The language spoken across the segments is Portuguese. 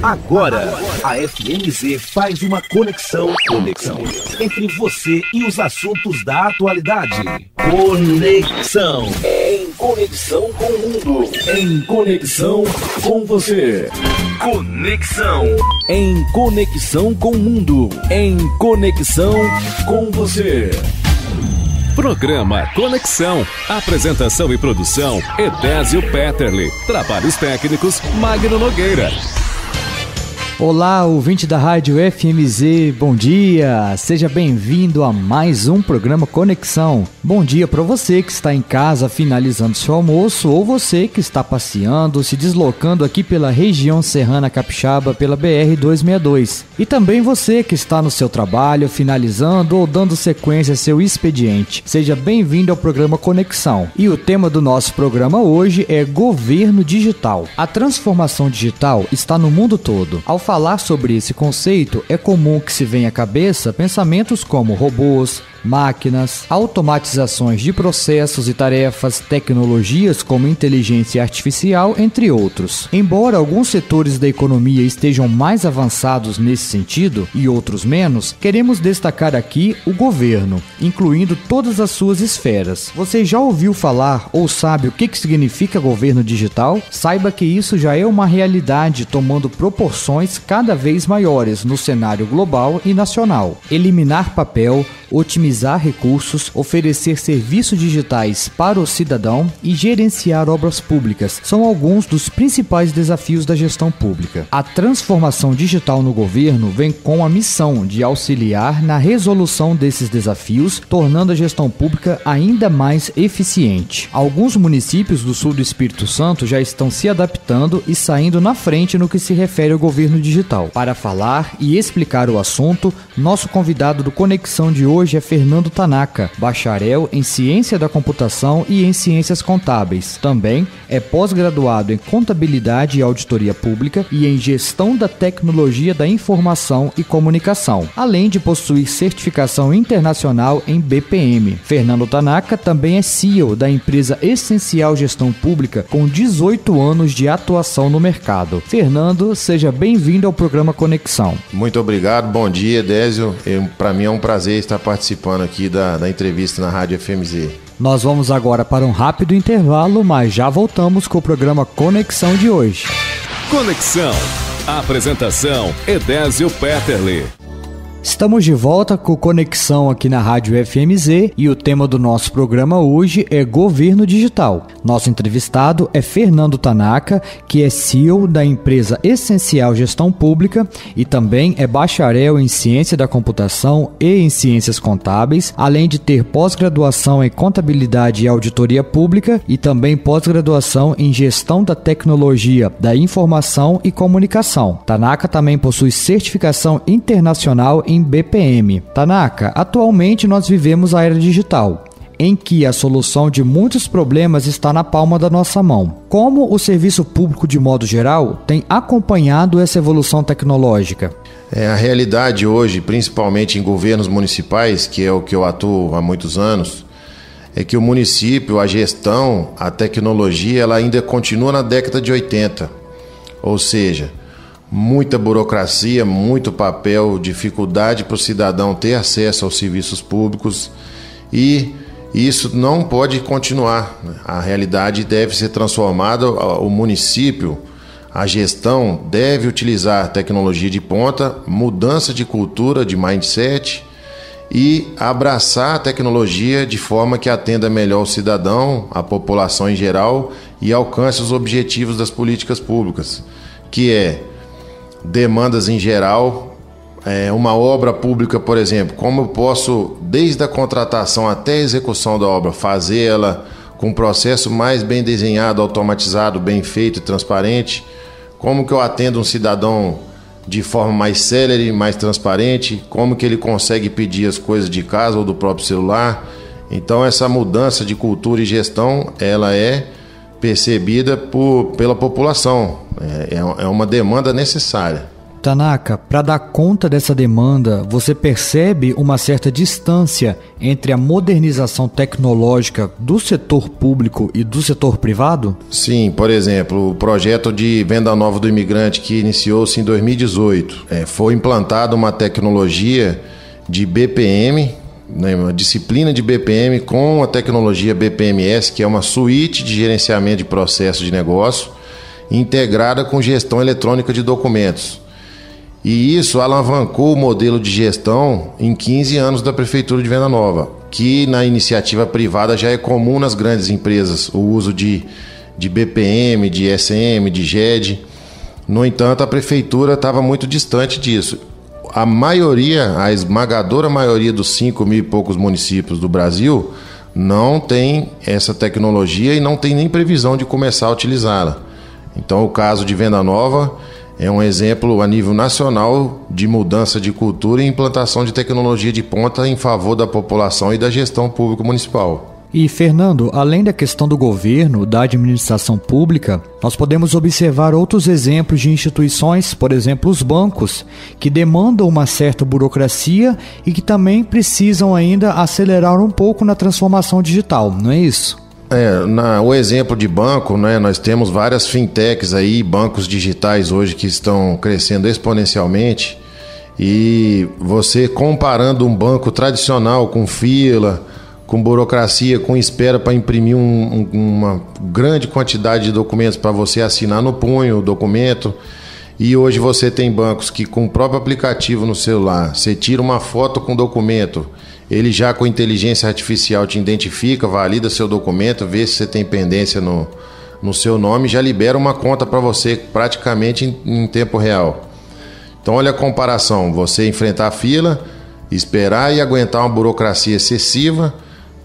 Agora, a FMZ faz uma conexão entre você e os assuntos da atualidade. Conexão. Em conexão com o mundo. Em conexão com você. Conexão. Em conexão com o mundo. Em conexão com você. Programa Conexão. Apresentação e produção: Edésio Petterle. Trabalhos técnicos: Magno Nogueira. Olá, ouvinte da Rádio FMZ, bom dia! Seja bem-vindo a mais um programa Conexão. Bom dia para você que está em casa finalizando seu almoço ou você que está passeando, se deslocando aqui pela região serrana capixaba pela BR-262. E também você que está no seu trabalho finalizando ou dando sequência a seu expediente. Seja bem-vindo ao programa Conexão. E o tema do nosso programa hoje é Governo Digital. A transformação digital está no mundo todo. Ao falar sobre esse conceito, é comum que se venha à cabeça pensamentos como robôs, máquinas, automatizações de processos e tarefas, tecnologias como inteligência artificial, entre outros. Embora alguns setores da economia estejam mais avançados nesse sentido e outros menos, queremos destacar aqui o governo, incluindo todas as suas esferas. Você já ouviu falar ou sabe o que significa governo digital? Saiba que isso já é uma realidade tomando proporções cada vez maiores no cenário global e nacional. Eliminar papel, otimizar recursos, oferecer serviços digitais para o cidadão e gerenciar obras públicas são alguns dos principais desafios da gestão pública. A transformação digital no governo vem com a missão de auxiliar na resolução desses desafios, tornando a gestão pública ainda mais eficiente. Alguns municípios do sul do Espírito Santo já estão se adaptando e saindo na frente no que se refere ao governo digital. Para falar e explicar o assunto, nosso convidado do Conexão de hoje é Fernando Tanaka, bacharel em Ciência da Computação e em Ciências Contábeis. Também é pós-graduado em Contabilidade e Auditoria Pública e em Gestão da Tecnologia da Informação e Comunicação, além de possuir certificação internacional em BPM. Fernando Tanaka também é CEO da empresa Essencial Gestão Pública, com 18 anos de atuação no mercado. Fernando, seja bem-vindo ao programa Conexão. Muito obrigado, bom dia, Désio. Para mim é um prazer estar participando aqui da entrevista na Rádio FMZ. Nós vamos agora para um rápido intervalo, mas já voltamos com o programa Conexão de hoje. Conexão. Apresentação: Edésio Petterle. Estamos de volta com Conexão aqui na Rádio FMZ e o tema do nosso programa hoje é Governo Digital. Nosso entrevistado é Fernando Tanaka, que é CEO da empresa Essencial Gestão Pública e também é bacharel em Ciência da Computação e em Ciências Contábeis, além de ter pós-graduação em Contabilidade e Auditoria Pública e também pós-graduação em Gestão da Tecnologia da Informação e Comunicação. Tanaka também possui certificação internacional em BPM. Tanaka, atualmente nós vivemos a era digital, em que a solução de muitos problemas está na palma da nossa mão. Como o serviço público, de modo geral, tem acompanhado essa evolução tecnológica? A realidade hoje, principalmente em governos municipais, que é o que eu atuo há muitos anos, é que o município, a gestão, a tecnologia, ela ainda continua na década de 80. Ou seja, muita burocracia, muito papel, dificuldade para o cidadão ter acesso aos serviços públicos e isso não pode continuar. A realidade deve ser transformada, o município, a gestão deve utilizar tecnologia de ponta, mudança de cultura, de mindset e abraçar a tecnologia de forma que atenda melhor o cidadão, a população em geral e alcance os objetivos das políticas públicas, que é demandas em geral, uma obra pública, por exemplo, como eu posso, desde a contratação até a execução da obra, fazer ela com um processo mais bem desenhado, automatizado, bem feito e transparente, como que eu atendo um cidadão de forma mais célere, mais transparente, como que ele consegue pedir as coisas de casa ou do próprio celular. Então essa mudança de cultura e gestão, ela é percebida pela população, é uma demanda necessária. Tanaka, para dar conta dessa demanda, você percebe uma certa distância entre a modernização tecnológica do setor público e do setor privado? Sim, por exemplo, o projeto de Venda Nova do Imigrante, que iniciou-se em 2018, foi implantada uma tecnologia de BPM, uma disciplina de BPM com a tecnologia BPMS, que é uma suíte de gerenciamento de processo de negócio, integrada com gestão eletrônica de documentos. E isso alavancou o modelo de gestão em 15 anos da Prefeitura de Venda Nova, que na iniciativa privada já é comum nas grandes empresas o uso de BPM, de SM, de GED. No entanto, a Prefeitura estava muito distante disso. A esmagadora maioria dos 5 mil e poucos municípios do Brasil não tem essa tecnologia e não tem nem previsão de começar a utilizá-la. Então, o caso de Venda Nova é um exemplo a nível nacional de mudança de cultura e implantação de tecnologia de ponta em favor da população e da gestão pública municipal. E, Fernando, além da questão do governo, da administração pública, nós podemos observar outros exemplos de instituições, por exemplo, os bancos, que demandam uma certa burocracia e que também precisam ainda acelerar um pouco na transformação digital, não é isso? O exemplo de banco, né, nós temos várias fintechs aí, bancos digitais hoje que estão crescendo exponencialmente, e você comparando um banco tradicional com fila, com burocracia, com espera para imprimir uma grande quantidade de documentos para você assinar no punho o documento, e hoje você tem bancos que com o próprio aplicativo no celular, você tira uma foto com o documento, ele já com inteligência artificial te identifica, valida seu documento, vê se você tem pendência no seu nome, já libera uma conta para você praticamente em tempo real. Então olha a comparação, você enfrentar a fila, esperar e aguentar uma burocracia excessiva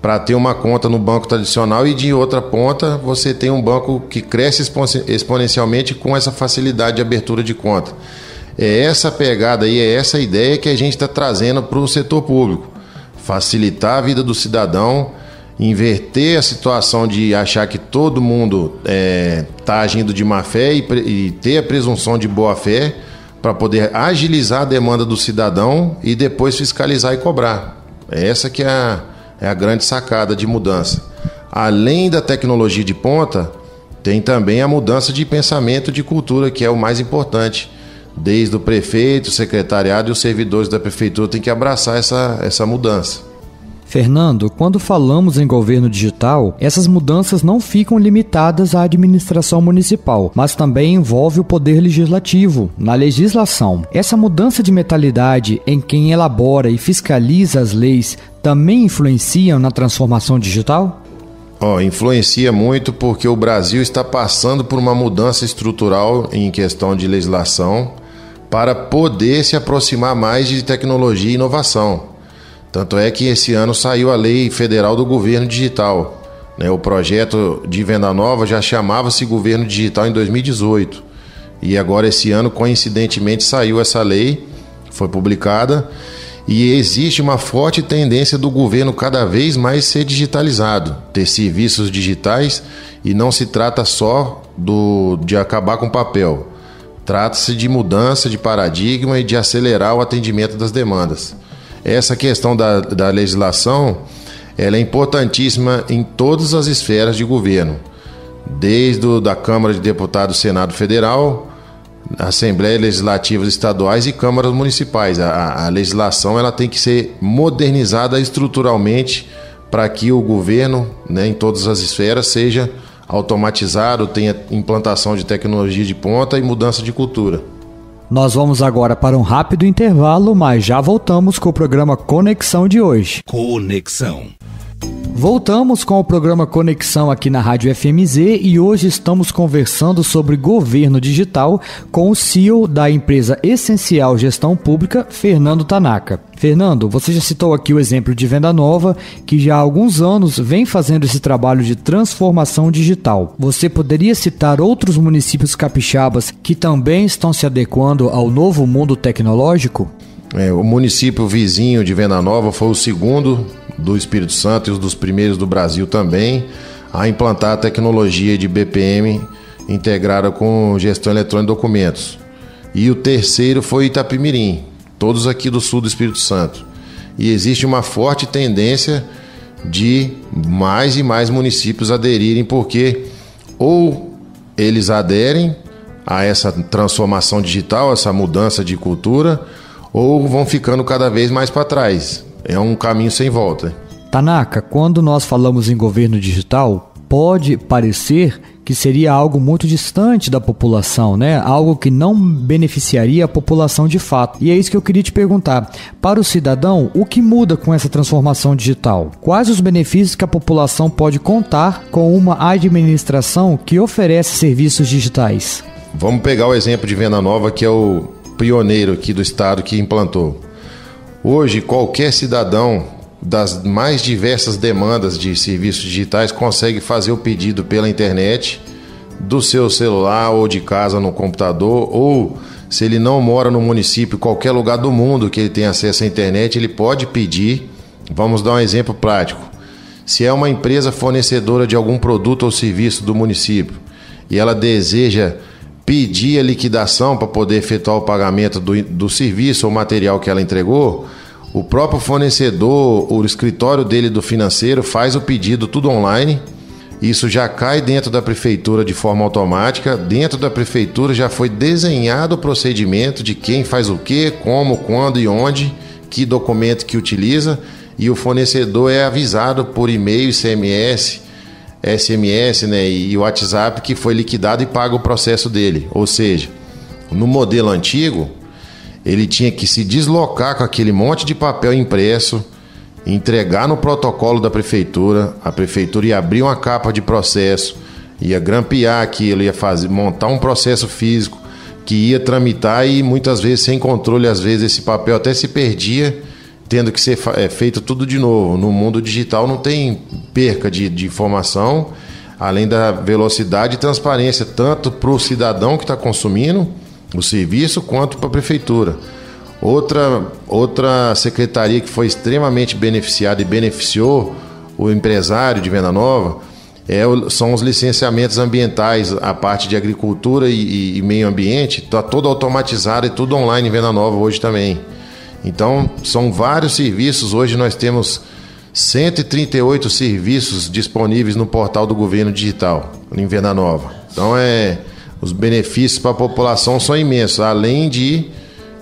para ter uma conta no banco tradicional, e de outra ponta você tem um banco que cresce exponencialmente com essa facilidade de abertura de conta. É essa pegada aí, é essa ideia que a gente está trazendo para o setor público. Facilitar a vida do cidadão, inverter a situação de achar que todo mundo está agindo de má fé e ter a presunção de boa fé para poder agilizar a demanda do cidadão e depois fiscalizar e cobrar. Essa que é a grande sacada de mudança. Além da tecnologia de ponta, tem também a mudança de pensamento, de cultura, que é o mais importante. Desde o prefeito, o secretariado e os servidores da prefeitura têm que abraçar essa mudança. Fernando, quando falamos em governo digital, essas mudanças não ficam limitadas à administração municipal, mas também envolve o poder legislativo, na legislação. Essa mudança de mentalidade em quem elabora e fiscaliza as leis também influenciam na transformação digital? Influencia muito, porque o Brasil está passando por uma mudança estrutural em questão de legislação para poder se aproximar mais de tecnologia e inovação. Tanto é que esse ano saiu a Lei Federal do Governo Digital. O projeto de Venda Nova já chamava-se Governo Digital em 2018. E agora esse ano, coincidentemente, saiu essa lei, foi publicada, e existe uma forte tendência do governo cada vez mais ser digitalizado, ter serviços digitais, e não se trata só de acabar com o papel. Trata-se de mudança de paradigma e de acelerar o atendimento das demandas. Essa questão da legislação, ela é importantíssima em todas as esferas de governo, desde da Câmara de Deputados do Senado Federal, Assembleias Legislativas Estaduais e câmaras municipais. A legislação ela tem que ser modernizada estruturalmente para que o governo, em todas as esferas, seja automatizado, tenha implantação de tecnologia de ponta e mudança de cultura. Nós vamos agora para um rápido intervalo, mas já voltamos com o programa Conexão de hoje. Conexão. Voltamos com o programa Conexão aqui na Rádio FMZ e hoje estamos conversando sobre governo digital com o CEO da empresa Essencial Gestão Pública, Fernando Tanaka. Fernando, você já citou aqui o exemplo de Venda Nova, que já há alguns anos vem fazendo esse trabalho de transformação digital. Você poderia citar outros municípios capixabas que também estão se adequando ao novo mundo tecnológico? O município vizinho de Venda Nova foi o segundo do Espírito Santo e um dos primeiros do Brasil também a implantar a tecnologia de BPM integrada com gestão eletrônica de documentos. e o terceiro foi Itapemirim, todos aqui do sul do Espírito Santo. E existe uma forte tendência de mais e mais municípios aderirem, porque ou eles aderem a essa transformação digital, essa mudança de cultura, ou vão ficando cada vez mais para trás. É um caminho sem volta. Tanaka, quando nós falamos em governo digital, pode parecer que seria algo muito distante da população, né? Algo que não beneficiaria a população de fato. E é isso que eu queria te perguntar. Para o cidadão, o que muda com essa transformação digital? Quais os benefícios que a população pode contar com uma administração que oferece serviços digitais? Vamos pegar o exemplo de Venda Nova, que é o pioneiro aqui do estado que implantou. Hoje, qualquer cidadão das mais diversas demandas de serviços digitais consegue fazer o pedido pela internet, do seu celular ou de casa no computador, ou se ele não mora no município, qualquer lugar do mundo que ele tenha acesso à internet, ele pode pedir. Vamos dar um exemplo prático. Se é uma empresa fornecedora de algum produto ou serviço do município e ela deseja pedir a liquidação para poder efetuar o pagamento do serviço ou material que ela entregou, o próprio fornecedor, o escritório dele do financeiro faz o pedido tudo online. Isso já cai dentro da prefeitura de forma automática. Dentro da prefeitura já foi desenhado o procedimento de quem faz o quê, como, quando e onde, que documento que utiliza, e o fornecedor é avisado por e-mail, SMS, né, e o WhatsApp que foi liquidado e paga o processo dele. Ou seja, no modelo antigo, ele tinha que se deslocar com aquele monte de papel impresso, entregar no protocolo da prefeitura, a prefeitura ia abrir uma capa de processo, ia grampear aquilo, ia montar um processo físico que ia tramitar, e muitas vezes sem controle, às vezes esse papel até se perdia, tendo que ser feito tudo de novo. No mundo digital não tem perca de informação, além da velocidade e transparência, tanto para o cidadão que está consumindo o serviço quanto para a prefeitura. Outra secretaria que foi extremamente beneficiada e beneficiou o empresário de Venda Nova são os licenciamentos ambientais. A parte de agricultura e meio ambiente está toda automatizada e tudo online em Venda Nova hoje também. Então são vários serviços. Hoje nós temos 138 serviços disponíveis no portal do governo digital em Venda Nova. Então os benefícios para a população são imensos, além de,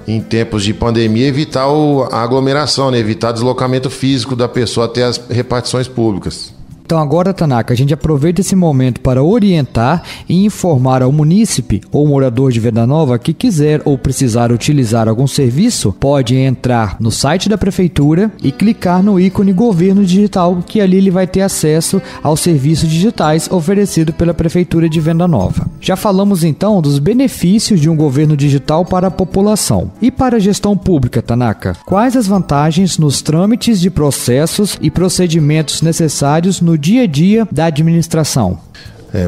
em tempos de pandemia, evitar a aglomeração, né? Evitar deslocamento físico da pessoa até as repartições públicas. Então agora, Tanaka, a gente aproveita esse momento para orientar e informar ao munícipe ou morador de Venda Nova que quiser ou precisar utilizar algum serviço, pode entrar no site da prefeitura e clicar no ícone Governo Digital, que ali ele vai ter acesso aos serviços digitais oferecidos pela prefeitura de Venda Nova. Já falamos então dos benefícios de um governo digital para a população. E para a gestão pública, Tanaka, quais as vantagens nos trâmites de processos e procedimentos necessários no dia a dia da administração?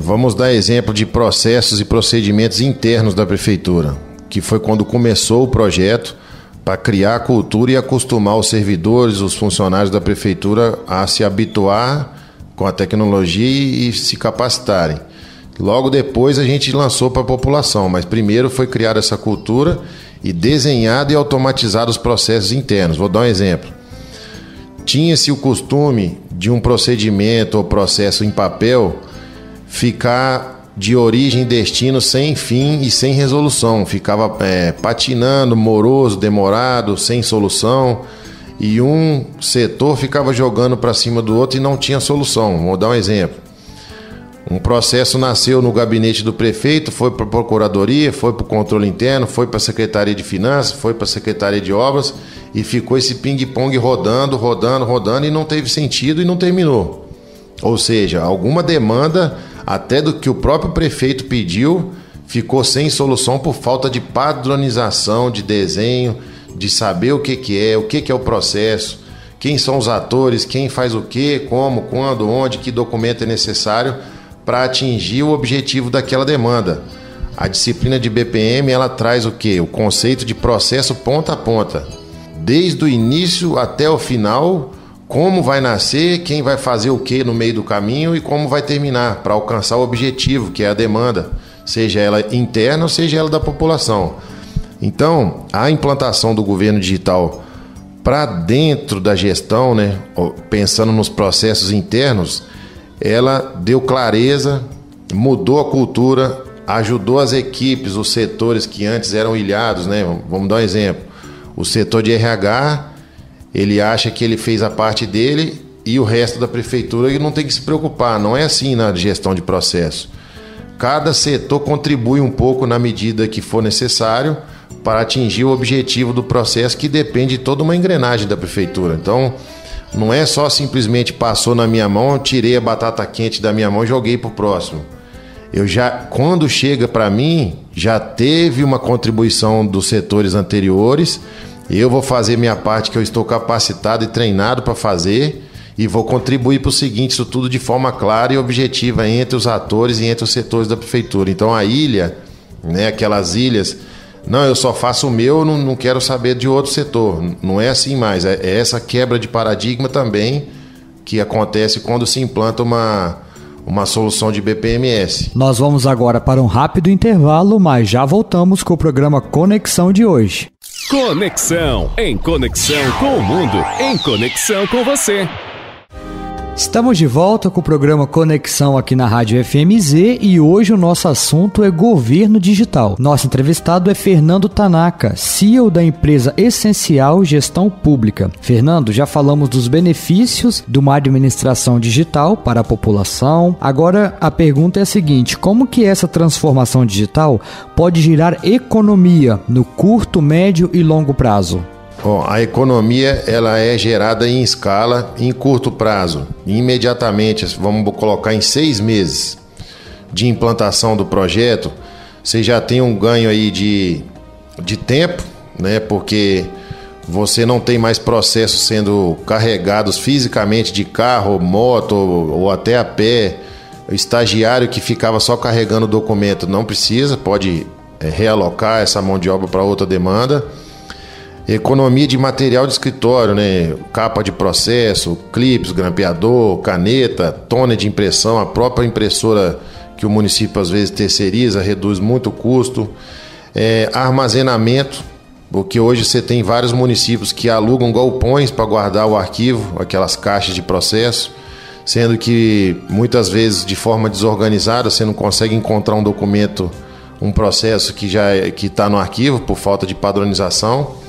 Vamos dar exemplo de processos e procedimentos internos da prefeitura, que foi quando começou o projeto para criar a cultura e acostumar os servidores, os funcionários da prefeitura a se habituar com a tecnologia e se capacitarem. Logo depois a gente lançou para a população, mas primeiro foi criada essa cultura e desenhado e automatizado os processos internos. Vou dar um exemplo. Tinha-se o costume de um procedimento ou processo em papel ficar de origem e destino sem fim e sem resolução. Ficava patinando, moroso, demorado, sem solução, e um setor ficava jogando para cima do outro e não tinha solução. Vou dar um exemplo. Um processo nasceu no gabinete do prefeito, foi para a procuradoria, foi para o controle interno, foi para a Secretaria de Finanças, foi para a Secretaria de Obras, e ficou esse ping-pong rodando e não teve sentido e não terminou. Ou seja, alguma demanda, até do que o próprio prefeito pediu, ficou sem solução por falta de padronização, de desenho, de saber o que é o processo, quem são os atores, quem faz o quê, como, quando, onde, que documento é necessário para atingir o objetivo daquela demanda. A disciplina de BPM, ela traz o quê? O conceito de processo ponta a ponta. Desde o início até o final, como vai nascer, quem vai fazer o quê no meio do caminho e como vai terminar, para alcançar o objetivo, que é a demanda, seja ela interna ou seja ela da população. Então, a implantação do governo digital para dentro da gestão, né, pensando nos processos internos, ela deu clareza, mudou a cultura, ajudou as equipes, os setores que antes eram ilhados, né? Vamos dar um exemplo. O setor de RH, ele acha que ele fez a parte dele e o resto da prefeitura ele não tem que se preocupar. Não é assim na gestão de processo. Cada setor contribui um pouco na medida que for necessário para atingir o objetivo do processo, que depende de toda uma engrenagem da prefeitura. Então, não é só simplesmente passou na minha mão, eu tirei a batata quente da minha mão e joguei para o próximo. Quando chega para mim, já teve uma contribuição dos setores anteriores, eu vou fazer minha parte que eu estou capacitado e treinado para fazer e vou contribuir para o seguinte, isso tudo de forma clara e objetiva entre os atores e entre os setores da prefeitura. Então a ilha, né, aquelas ilhas, não, eu só faço o meu, não quero saber de outro setor. Não é assim mais, é essa quebra de paradigma também que acontece quando se implanta uma solução de BPMS. Nós vamos agora para um rápido intervalo, mas já voltamos com o programa Conexão de hoje. Conexão, em conexão com o mundo, em conexão com você. Estamos de volta com o programa Conexão aqui na Rádio FMZ e hoje o nosso assunto é governo digital. Nosso entrevistado é Fernando Tanaka, CEO da empresa Essencial Gestão Pública. Fernando, já falamos dos benefícios de uma administração digital para a população. Agora a pergunta é a seguinte: como que essa transformação digital pode gerar economia no curto, médio e longo prazo? Bom, a economia ela é gerada em escala, em curto prazo. Imediatamente, vamos colocar em 6 meses de implantação do projeto, você já tem um ganho aí de tempo, né? Porque você não tem mais processos sendo carregados fisicamente de carro, moto ou até a pé. O estagiário que ficava só carregando o documento não precisa, pode realocar essa mão de obra para outra demanda. Economia de material de escritório, né? Capa de processo, clipes, grampeador, caneta, toner de impressão, a própria impressora que o município às vezes terceiriza, reduz muito o custo. Armazenamento, porque hoje você tem vários municípios que alugam galpões para guardar o arquivo, aquelas caixas de processo, sendo que muitas vezes de forma desorganizada você não consegue encontrar um documento, um processo que está no arquivo por falta de padronização.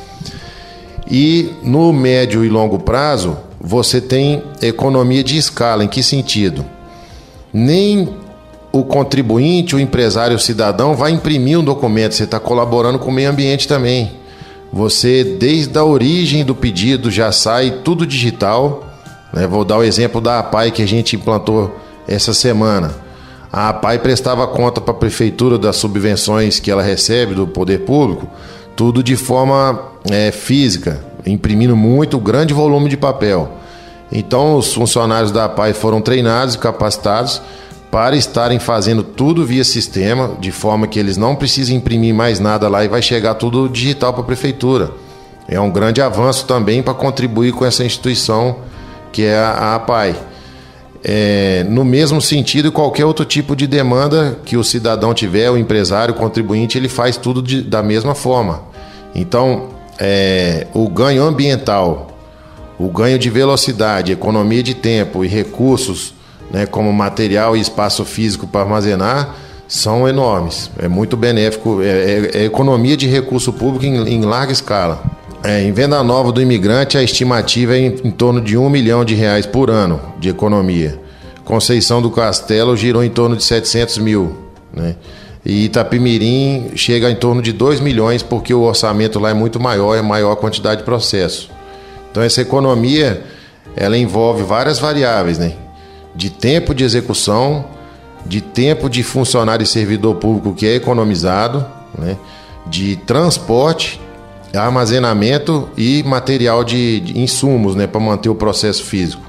E no médio e longo prazo, você tem economia de escala. Em que sentido? Nem o contribuinte, o empresário, o cidadão vai imprimir um documento, você está colaborando com o meio ambiente também. Você, desde a origem do pedido, já sai tudo digital, né? Vou dar o exemplo da APAI que a gente implantou essa semana. A APAI prestava conta para a prefeitura das subvenções que ela recebe do poder público, tudo de forma física, imprimindo muito grande volume de papel. Então os funcionários da APAI foram treinados e capacitados para estarem fazendo tudo via sistema, de forma que eles não precisam imprimir mais nada lá e vai chegar tudo digital para a prefeitura. É um grande avanço também para contribuir com essa instituição que é a APAI. No mesmo sentido, qualquer outro tipo de demanda que o cidadão tiver, o empresário, o contribuinte, ele faz tudo da mesma forma. Então, o ganho ambiental, o ganho de velocidade, economia de tempo e recursos, né, como material e espaço físico para armazenar, são enormes. É muito benéfico, é economia de recurso público em larga escala. Em venda nova do imigrante, a estimativa é em torno de R$1 milhão por ano de economia. Conceição do Castelo girou em torno de 700 mil, né? E Itapimirim chega em torno de 2 milhões, porque o orçamento lá é muito maior, é maior a quantidade de processo. Então essa economia, ela envolve várias variáveis, né? De tempo de execução, de tempo de funcionário e servidor público que é economizado, né? De transporte, armazenamento e material de insumos, né? Para manter o processo físico.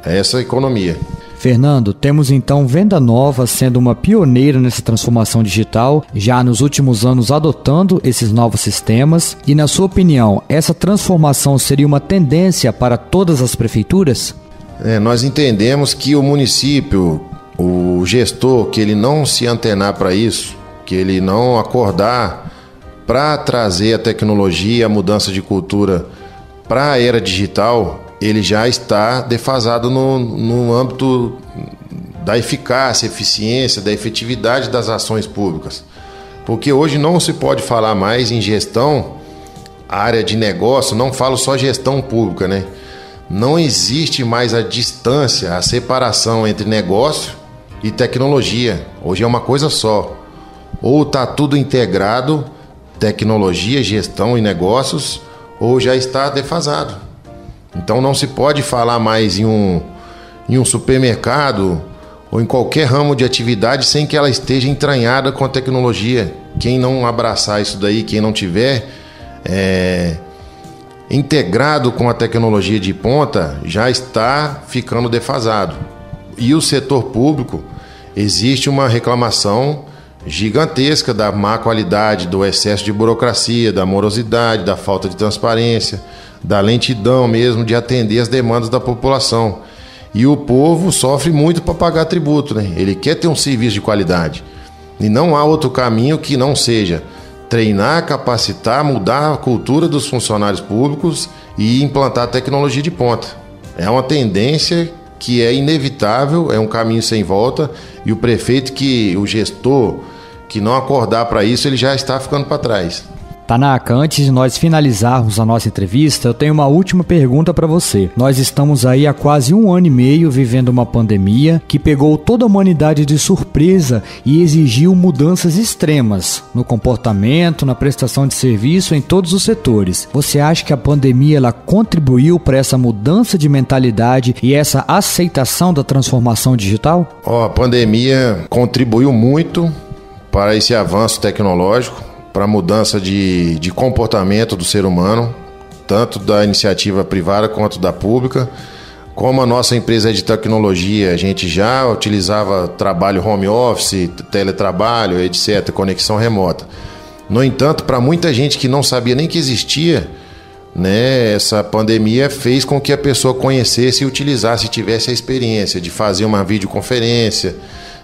Essa é a economia. Fernando, temos então Venda Nova sendo uma pioneira nessa transformação digital, já nos últimos anos adotando esses novos sistemas. E na sua opinião, essa transformação seria uma tendência para todas as prefeituras? Nós entendemos que o município, o gestor, que ele não se antenar para isso, que ele não acordar para trazer a tecnologia, a mudança de cultura para a era digital, ele já está defasado no âmbito da eficácia, eficiência, da efetividade das ações públicas. Porque hoje não se pode falar mais em gestão, área de negócio, não falo só gestão pública, né? Não existe mais a distância, a separação entre negócio e tecnologia. Hoje é uma coisa só. Ou está tudo integrado, tecnologia, gestão e negócios, ou já está defasado. Então não se pode falar mais em um supermercado ou em qualquer ramo de atividade sem que ela esteja entranhada com a tecnologia. Quem não abraçar isso daí, quem não tiver integrado com a tecnologia de ponta, já está ficando defasado. E o setor público, existe uma reclamação gigantesca da má qualidade, do excesso de burocracia, da morosidade, da falta de transparência, da lentidão mesmo de atender as demandas da população. E o povo sofre muito para pagar tributo, né? Ele quer ter um serviço de qualidade. E não há outro caminho que não seja treinar, capacitar, mudar a cultura dos funcionários públicos e implantar tecnologia de ponta. É uma tendência que é inevitável, é um caminho sem volta, e o prefeito, o gestor que não acordar para isso, ele já está ficando para trás. Tanaka, antes de nós finalizarmos a nossa entrevista, eu tenho uma última pergunta para você. Nós estamos aí há quase 1 ano e meio vivendo uma pandemia que pegou toda a humanidade de surpresa e exigiu mudanças extremas no comportamento, na prestação de serviço, em todos os setores. Você acha que a pandemia ela contribuiu para essa mudança de mentalidade e essa aceitação da transformação digital? A pandemia contribuiu muito para esse avanço tecnológico, para a mudança de comportamento do ser humano, tanto da iniciativa privada quanto da pública. Como a nossa empresa é de tecnologia, a gente já utilizava trabalho home office, teletrabalho, etc., conexão remota. No entanto, para muita gente que não sabia nem que existia, né, essa pandemia fez com que a pessoa conhecesse e utilizasse, tivesse a experiência de fazer uma videoconferência,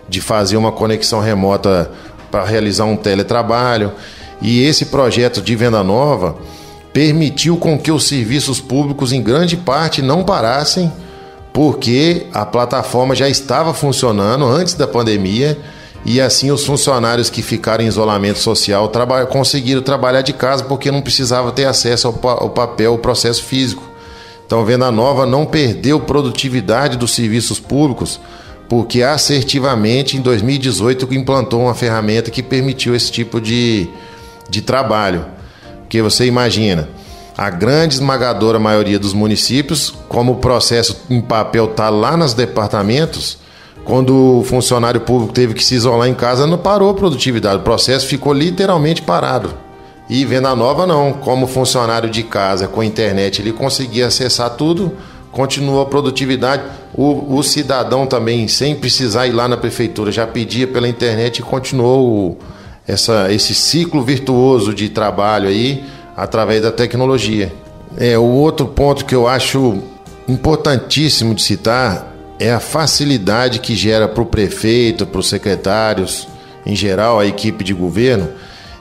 de fazer uma conexão remota para realizar um teletrabalho. E esse projeto de Venda Nova permitiu com que os serviços públicos, em grande parte, não parassem, porque a plataforma já estava funcionando antes da pandemia, e assim os funcionários que ficaram em isolamento social conseguiram trabalhar de casa, porque não precisava ter acesso ao papel, ao processo físico. Então, Venda Nova não perdeu produtividade dos serviços públicos, porque assertivamente, em 2018, implantou uma ferramenta que permitiu esse tipo de trabalho. Porque você imagina, a grande esmagadora maioria dos municípios, como o processo em papel está lá nos departamentos, quando o funcionário público teve que se isolar em casa, não parou a produtividade, o processo ficou literalmente parado. E Venda Nova não, como funcionário de casa com internet ele conseguia acessar tudo, continuou a produtividade. O cidadão também, sem precisar ir lá na prefeitura, já pedia pela internet e continuou esse ciclo virtuoso de trabalho aí através da tecnologia. O outro ponto que eu acho importantíssimo de citar é a facilidade que gera para o prefeito, para os secretários, em geral a equipe de governo,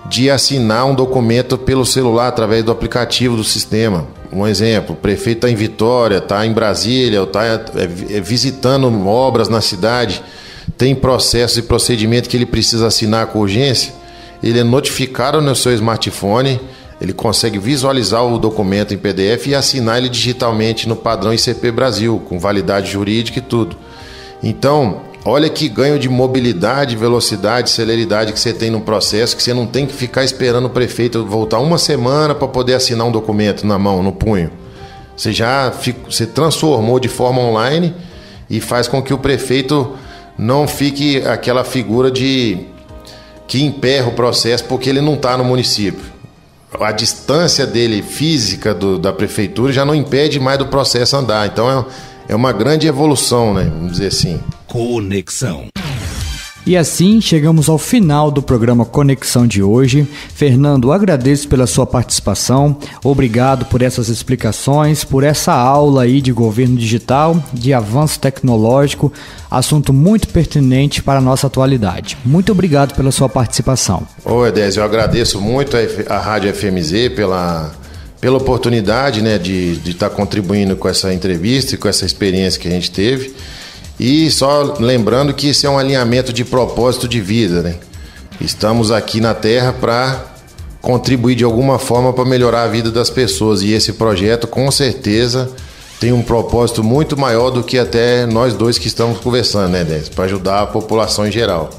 de assinar um documento pelo celular através do aplicativo do sistema. Um exemplo, o prefeito está em Vitória, está em Brasília, está visitando obras na cidade, tem processos e procedimento que ele precisa assinar com urgência, ele é notificado no seu smartphone, ele consegue visualizar o documento em PDF e assinar ele digitalmente no padrão ICP Brasil, com validade jurídica e tudo. Então, olha que ganho de mobilidade, velocidade, celeridade que você tem no processo, que você não tem que ficar esperando o prefeito voltar 1 semana para poder assinar um documento na mão, no punho. Você transformou de forma online e faz com que o prefeito não fique aquela figura que emperra o processo porque ele não está no município. A distância dele física da prefeitura já não impede mais do processo andar. Então é uma grande evolução, né? Vamos dizer assim. Conexão. E assim chegamos ao final do programa Conexão de hoje. Fernando, agradeço pela sua participação, obrigado por essas explicações, por essa aula aí de governo digital, de avanço tecnológico, assunto muito pertinente para a nossa atualidade. Muito obrigado pela sua participação. Ô Edésio, eu agradeço muito a Rádio FMZ pela oportunidade, né, de estar contribuindo com essa entrevista e com essa experiência que a gente teve. E só lembrando que isso é um alinhamento de propósito de vida, né? Estamos aqui na Terra para contribuir de alguma forma para melhorar a vida das pessoas. E esse projeto, com certeza, tem um propósito muito maior do que até nós dois que estamos conversando, né, Décio? Para ajudar a população em geral.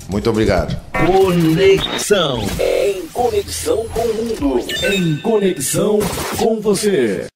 Muito obrigado. Conexão. Em conexão com o mundo. Em conexão com você.